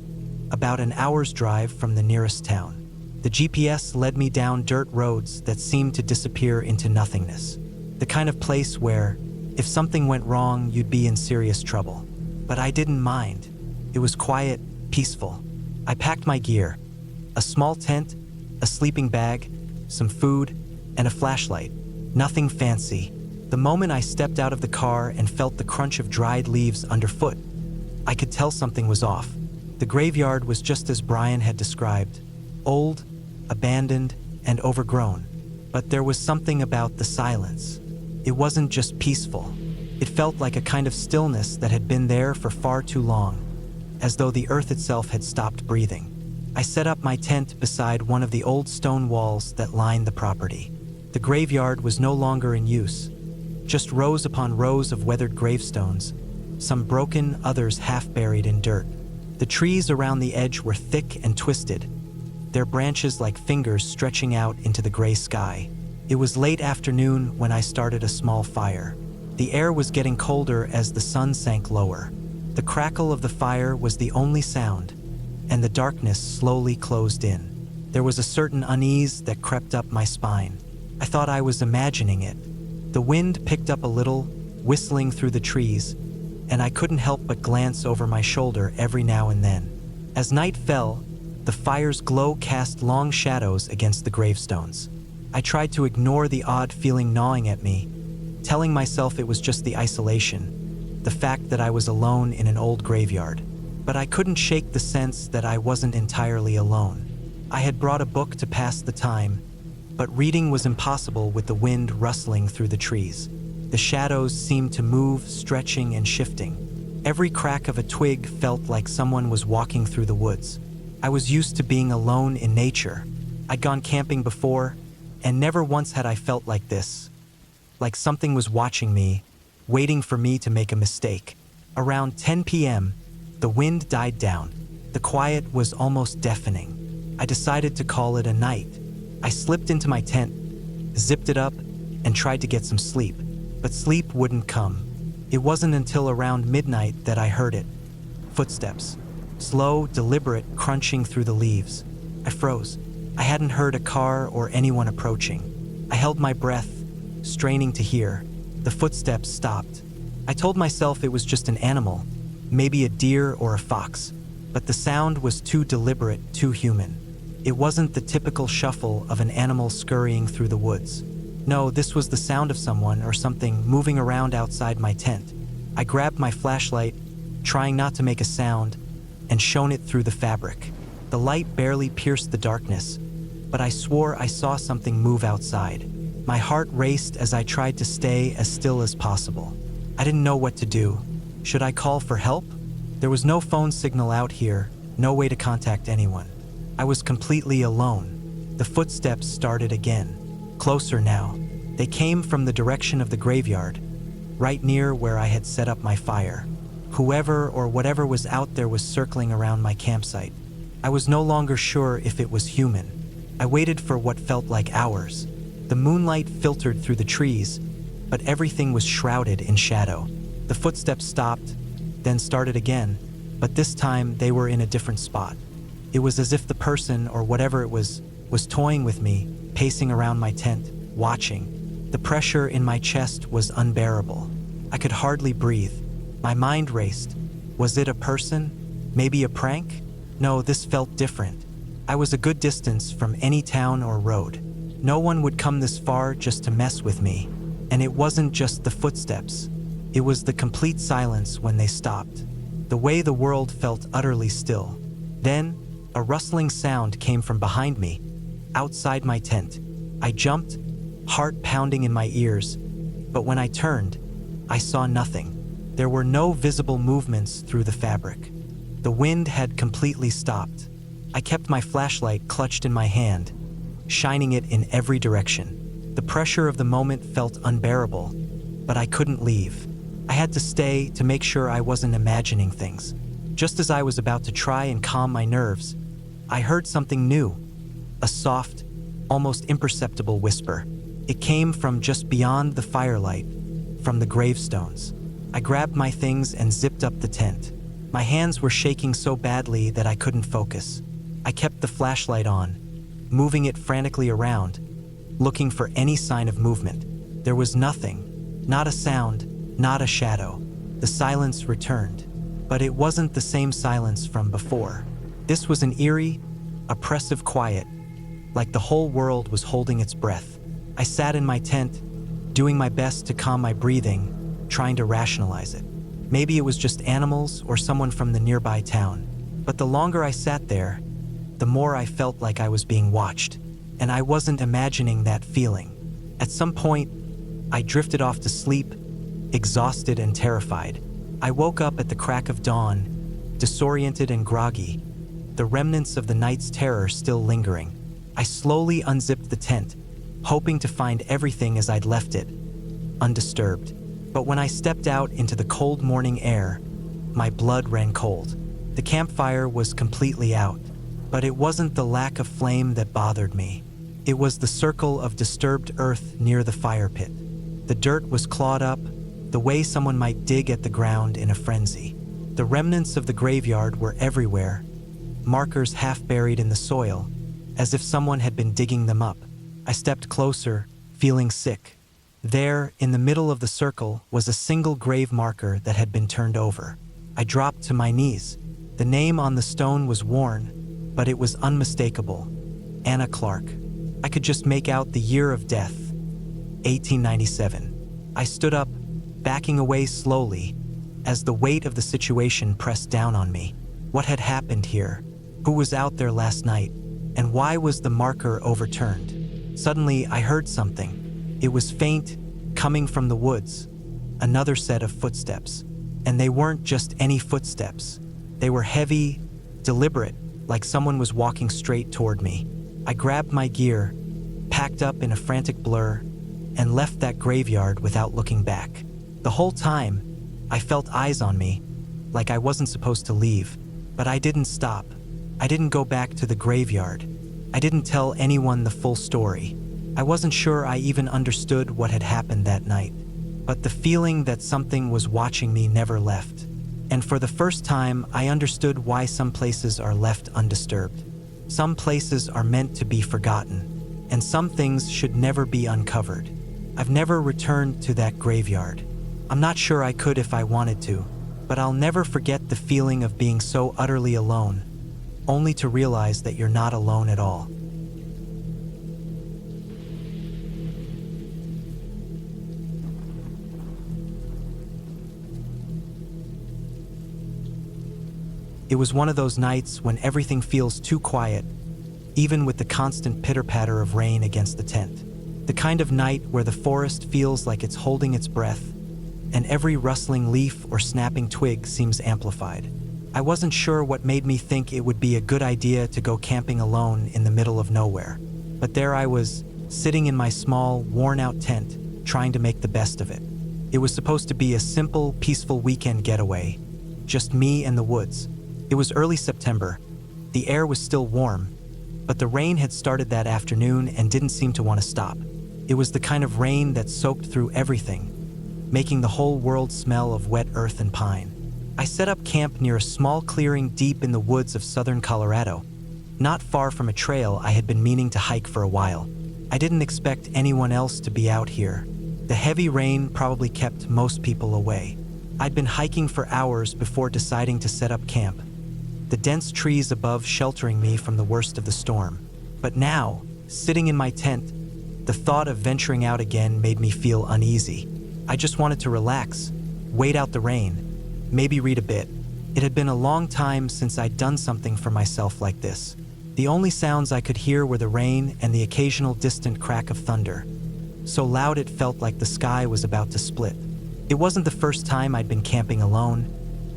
about an hour's drive from the nearest town. The GPS led me down dirt roads that seemed to disappear into nothingness. The kind of place where, if something went wrong, you'd be in serious trouble. But I didn't mind. It was quiet, peaceful. I packed my gear, a small tent, a sleeping bag, some food, and a flashlight. Nothing fancy. The moment I stepped out of the car and felt the crunch of dried leaves underfoot, I could tell something was off. The graveyard was just as Brian had described, old, abandoned, and overgrown. But there was something about the silence. It wasn't just peaceful. It felt like a kind of stillness that had been there for far too long, as though the earth itself had stopped breathing. I set up my tent beside one of the old stone walls that lined the property. The graveyard was no longer in use, just rows upon rows of weathered gravestones, some broken, others half buried in dirt. The trees around the edge were thick and twisted, their branches like fingers stretching out into the gray sky. It was late afternoon when I started a small fire. The air was getting colder as the sun sank lower. The crackle of the fire was the only sound, and the darkness slowly closed in. There was a certain unease that crept up my spine. I thought I was imagining it. The wind picked up a little, whistling through the trees, and I couldn't help but glance over my shoulder every now and then. As night fell, the fire's glow cast long shadows against the gravestones. I tried to ignore the odd feeling gnawing at me, telling myself it was just the isolation, the fact that I was alone in an old graveyard. But I couldn't shake the sense that I wasn't entirely alone. I had brought a book to pass the time, but reading was impossible with the wind rustling through the trees. The shadows seemed to move, stretching and shifting. Every crack of a twig felt like someone was walking through the woods. I was used to being alone in nature. I'd gone camping before, and never once had I felt like this. Like something was watching me, waiting for me to make a mistake. Around 10 p.m., the wind died down. The quiet was almost deafening. I decided to call it a night. I slipped into my tent, zipped it up, and tried to get some sleep. But sleep wouldn't come. It wasn't until around midnight that I heard it. Footsteps. Slow, deliberate, crunching through the leaves. I froze. I hadn't heard a car or anyone approaching. I held my breath, straining to hear. The footsteps stopped. I told myself it was just an animal, maybe a deer or a fox, but the sound was too deliberate, too human. It wasn't the typical shuffle of an animal scurrying through the woods. No, this was the sound of someone or something moving around outside my tent. I grabbed my flashlight, trying not to make a sound, and shone it through the fabric. The light barely pierced the darkness, but I swore I saw something move outside. My heart raced as I tried to stay as still as possible. I didn't know what to do. Should I call for help? There was no phone signal out here, no way to contact anyone. I was completely alone. The footsteps started again. Closer now. They came from the direction of the graveyard, right near where I had set up my fire. Whoever or whatever was out there was circling around my campsite. I was no longer sure if it was human. I waited for what felt like hours. The moonlight filtered through the trees, but everything was shrouded in shadow. The footsteps stopped, then started again, but this time they were in a different spot. It was as if the person, or whatever it was toying with me, pacing around my tent, watching. The pressure in my chest was unbearable. I could hardly breathe. My mind raced. Was it a person? Maybe a prank? No, this felt different. I was a good distance from any town or road. No one would come this far just to mess with me. And it wasn't just the footsteps. It was the complete silence when they stopped. The way the world felt utterly still. Then, a rustling sound came from behind me, outside my tent. I jumped, heart pounding in my ears, but when I turned, I saw nothing. There were no visible movements through the fabric. The wind had completely stopped. I kept my flashlight clutched in my hand, shining it in every direction. The pressure of the moment felt unbearable, but I couldn't leave. I had to stay to make sure I wasn't imagining things. Just as I was about to try and calm my nerves, I heard something new, a soft, almost imperceptible whisper. It came from just beyond the firelight, from the gravestones. I grabbed my things and zipped up the tent. My hands were shaking so badly that I couldn't focus. I kept the flashlight on, moving it frantically around, looking for any sign of movement. There was nothing, not a sound, not a shadow. The silence returned, but it wasn't the same silence from before. This was an eerie, oppressive quiet, like the whole world was holding its breath. I sat in my tent, doing my best to calm my breathing, trying to rationalize it. Maybe it was just animals or someone from the nearby town. But the longer I sat there, the more I felt like I was being watched, and I wasn't imagining that feeling. At some point, I drifted off to sleep, exhausted and terrified. I woke up at the crack of dawn, disoriented and groggy, the remnants of the night's terror still lingering. I slowly unzipped the tent, hoping to find everything as I'd left it, undisturbed. But when I stepped out into the cold morning air, my blood ran cold. The campfire was completely out, but it wasn't the lack of flame that bothered me. It was the circle of disturbed earth near the fire pit. The dirt was clawed up, the way someone might dig at the ground in a frenzy. The remnants of the graveyard were everywhere, markers half buried in the soil, as if someone had been digging them up. I stepped closer, feeling sick. There, in the middle of the circle, was a single grave marker that had been turned over. I dropped to my knees. The name on the stone was worn, but it was unmistakable. Anna Clark. I could just make out the year of death, 1897. I stood up, backing away slowly, as the weight of the situation pressed down on me. What had happened here? Who was out there last night? And why was the marker overturned? Suddenly, I heard something. It was faint, coming from the woods. Another set of footsteps. And they weren't just any footsteps. They were heavy, deliberate, like someone was walking straight toward me. I grabbed my gear, packed up in a frantic blur, and left that graveyard without looking back. The whole time, I felt eyes on me, like I wasn't supposed to leave. But I didn't stop. I didn't go back to the graveyard. I didn't tell anyone the full story. I wasn't sure I even understood what had happened that night. But the feeling that something was watching me never left. And for the first time, I understood why some places are left undisturbed. Some places are meant to be forgotten, and some things should never be uncovered. I've never returned to that graveyard. I'm not sure I could if I wanted to, but I'll never forget the feeling of being so utterly alone, only to realize that you're not alone at all. It was one of those nights when everything feels too quiet, even with the constant pitter-patter of rain against the tent. The kind of night where the forest feels like it's holding its breath, and every rustling leaf or snapping twig seems amplified. I wasn't sure what made me think it would be a good idea to go camping alone in the middle of nowhere. But there I was, sitting in my small, worn-out tent, trying to make the best of it. It was supposed to be a simple, peaceful weekend getaway, just me and the woods. It was early September. The air was still warm, but the rain had started that afternoon and didn't seem to want to stop. It was the kind of rain that soaked through everything, making the whole world smell of wet earth and pine. I set up camp near a small clearing deep in the woods of southern Colorado, not far from a trail I had been meaning to hike for a while. I didn't expect anyone else to be out here. The heavy rain probably kept most people away. I'd been hiking for hours before deciding to set up camp, the dense trees above sheltering me from the worst of the storm. But now, sitting in my tent, the thought of venturing out again made me feel uneasy. I just wanted to relax, wait out the rain, maybe read a bit. It had been a long time since I'd done something for myself like this. The only sounds I could hear were the rain and the occasional distant crack of thunder, so loud it felt like the sky was about to split. It wasn't the first time I'd been camping alone,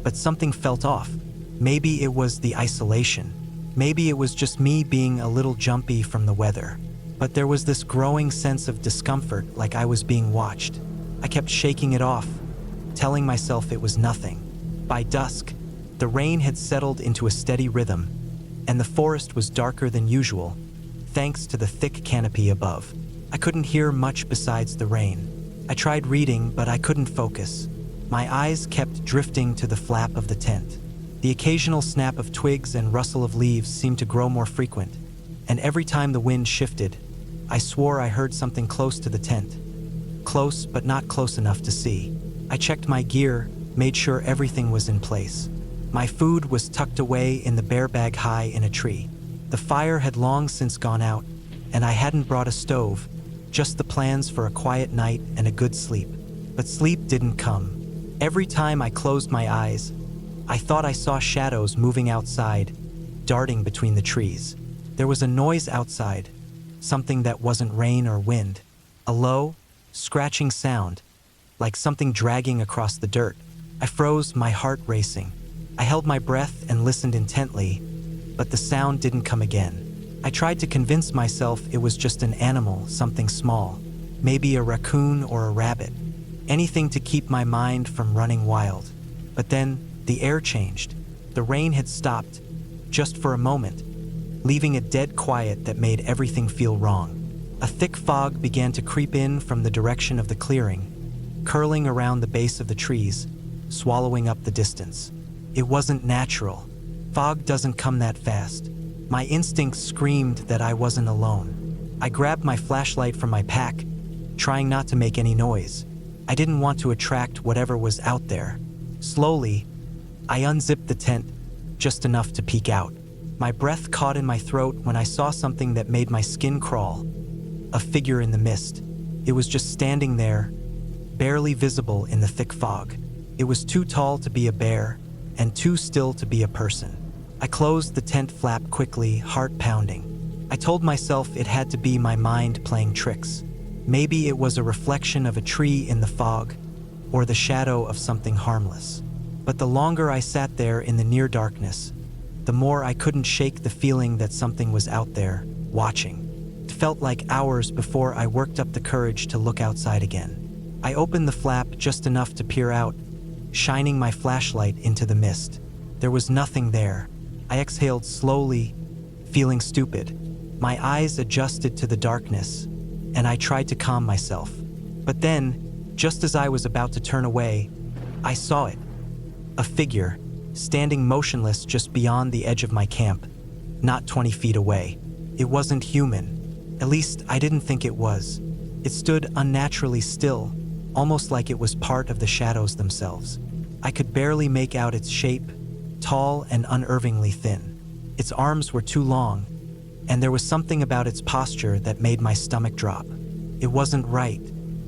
but something felt off. Maybe it was the isolation. Maybe it was just me being a little jumpy from the weather. But there was this growing sense of discomfort, like I was being watched. I kept shaking it off, telling myself it was nothing. By dusk, the rain had settled into a steady rhythm, and the forest was darker than usual, thanks to the thick canopy above. I couldn't hear much besides the rain. I tried reading, but I couldn't focus. My eyes kept drifting to the flap of the tent. The occasional snap of twigs and rustle of leaves seemed to grow more frequent, and every time the wind shifted, I swore I heard something close to the tent. Close, but not close enough to see. I checked my gear, made sure everything was in place. My food was tucked away in the bear bag high in a tree. The fire had long since gone out, and I hadn't brought a stove, just the plans for a quiet night and a good sleep. But sleep didn't come. Every time I closed my eyes, I thought I saw shadows moving outside, darting between the trees. There was a noise outside, something that wasn't rain or wind. A low, scratching sound, like something dragging across the dirt. I froze, my heart racing. I held my breath and listened intently, but the sound didn't come again. I tried to convince myself it was just an animal, something small, maybe a raccoon or a rabbit, anything to keep my mind from running wild. But then the air changed. The rain had stopped, just for a moment, leaving a dead quiet that made everything feel wrong. A thick fog began to creep in from the direction of the clearing, curling around the base of the trees, swallowing up the distance. It wasn't natural. Fog doesn't come that fast. My instincts screamed that I wasn't alone. I grabbed my flashlight from my pack, trying not to make any noise. I didn't want to attract whatever was out there. Slowly, I unzipped the tent, just enough to peek out. My breath caught in my throat when I saw something that made my skin crawl. A figure in the mist. It was just standing there, barely visible in the thick fog. It was too tall to be a bear, and too still to be a person. I closed the tent flap quickly, heart pounding. I told myself it had to be my mind playing tricks. Maybe it was a reflection of a tree in the fog, or the shadow of something harmless. But the longer I sat there in the near darkness, the more I couldn't shake the feeling that something was out there, watching. It felt like hours before I worked up the courage to look outside again. I opened the flap just enough to peer out, shining my flashlight into the mist. There was nothing there. I exhaled slowly, feeling stupid. My eyes adjusted to the darkness, and I tried to calm myself. But then, just as I was about to turn away, I saw it. A figure, standing motionless just beyond the edge of my camp, not 20 feet away. It wasn't human. At least, I didn't think it was. It stood unnaturally still, almost like it was part of the shadows themselves. I could barely make out its shape, tall and unervingly thin. Its arms were too long, and there was something about its posture that made my stomach drop. It wasn't right.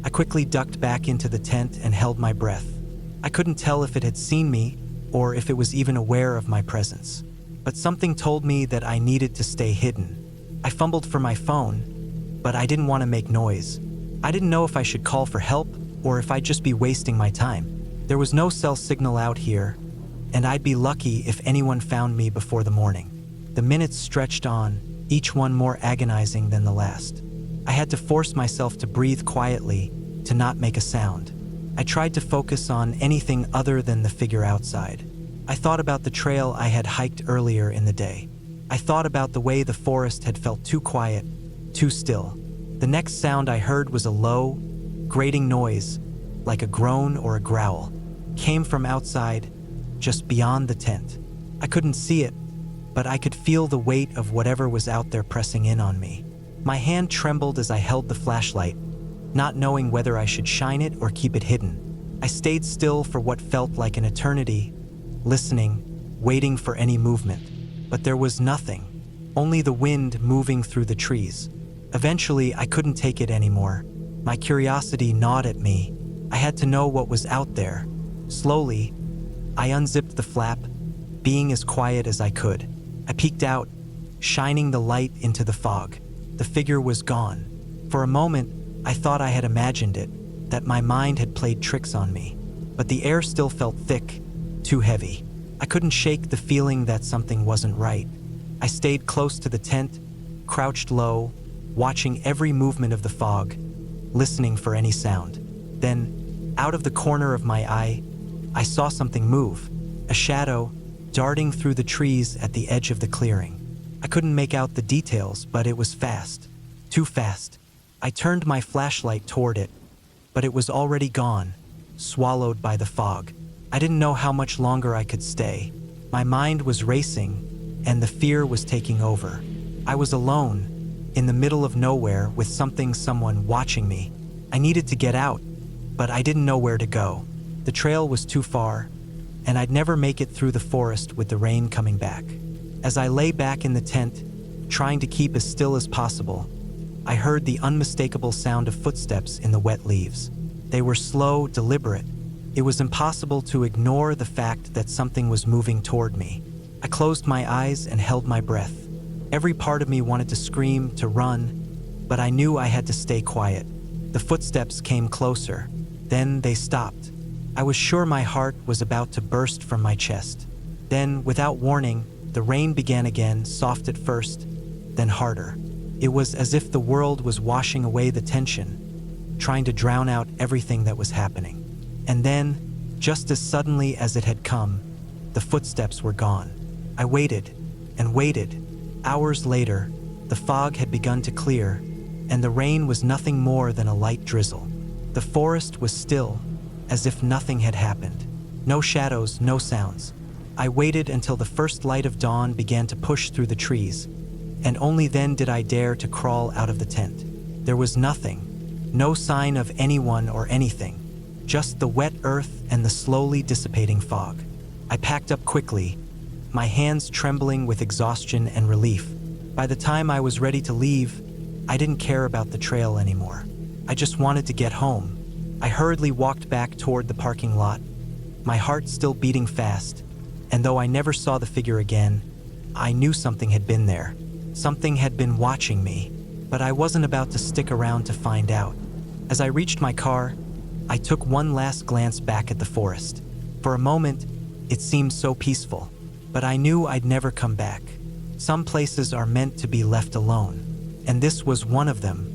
I quickly ducked back into the tent and held my breath. I couldn't tell if it had seen me or if it was even aware of my presence. But something told me that I needed to stay hidden. I fumbled for my phone, but I didn't want to make noise. I didn't know if I should call for help or if I'd just be wasting my time. There was no cell signal out here, and I'd be lucky if anyone found me before the morning. The minutes stretched on, each one more agonizing than the last. I had to force myself to breathe quietly, to not make a sound. I tried to focus on anything other than the figure outside. I thought about the trail I had hiked earlier in the day. I thought about the way the forest had felt too quiet, too still. The next sound I heard was a low, grating noise, like a groan or a growl, came from outside, just beyond the tent. I couldn't see it, but I could feel the weight of whatever was out there pressing in on me. My hand trembled as I held the flashlight, not knowing whether I should shine it or keep it hidden. I stayed still for what felt like an eternity, listening, waiting for any movement. But there was nothing, only the wind moving through the trees. Eventually, I couldn't take it anymore. My curiosity gnawed at me. I had to know what was out there. Slowly, I unzipped the flap, being as quiet as I could. I peeked out, shining the light into the fog. The figure was gone. For a moment, I thought I had imagined it, that my mind had played tricks on me. But the air still felt thick, too heavy. I couldn't shake the feeling that something wasn't right. I stayed close to the tent, crouched low, watching every movement of the fog, listening for any sound. Then, out of the corner of my eye, I saw something move, a shadow darting through the trees at the edge of the clearing. I couldn't make out the details, but it was fast, too fast. I turned my flashlight toward it, but it was already gone, swallowed by the fog. I didn't know how much longer I could stay. My mind was racing, and the fear was taking over. I was alone, in the middle of nowhere with someone watching me. I needed to get out, but I didn't know where to go. The trail was too far, and I'd never make it through the forest with the rain coming back. As I lay back in the tent, trying to keep as still as possible, I heard the unmistakable sound of footsteps in the wet leaves. They were slow, deliberate. It was impossible to ignore the fact that something was moving toward me. I closed my eyes and held my breath. Every part of me wanted to scream, to run, but I knew I had to stay quiet. The footsteps came closer. Then they stopped. I was sure my heart was about to burst from my chest. Then, without warning, The rain began again, soft at first, then harder. It was as if the world was washing away the tension, trying to drown out everything that was happening. And then, just as suddenly as it had come, the footsteps were gone. I waited and waited. Hours later, the fog had begun to clear, and the rain was nothing more than a light drizzle. The forest was still, as if nothing had happened. No shadows, no sounds. I waited until the first light of dawn began to push through the trees, and only then did I dare to crawl out of the tent. There was nothing, no sign of anyone or anything, just the wet earth and the slowly dissipating fog. I packed up quickly, my hands trembling with exhaustion and relief. By the time I was ready to leave, I didn't care about the trail anymore. I just wanted to get home. I hurriedly walked back toward the parking lot, my heart still beating fast, and though I never saw the figure again, I knew something had been there. Something had been watching me, but I wasn't about to stick around to find out. As I reached my car, I took one last glance back at the forest. For a moment, it seemed so peaceful, but I knew I'd never come back. Some places are meant to be left alone, and this was one of them.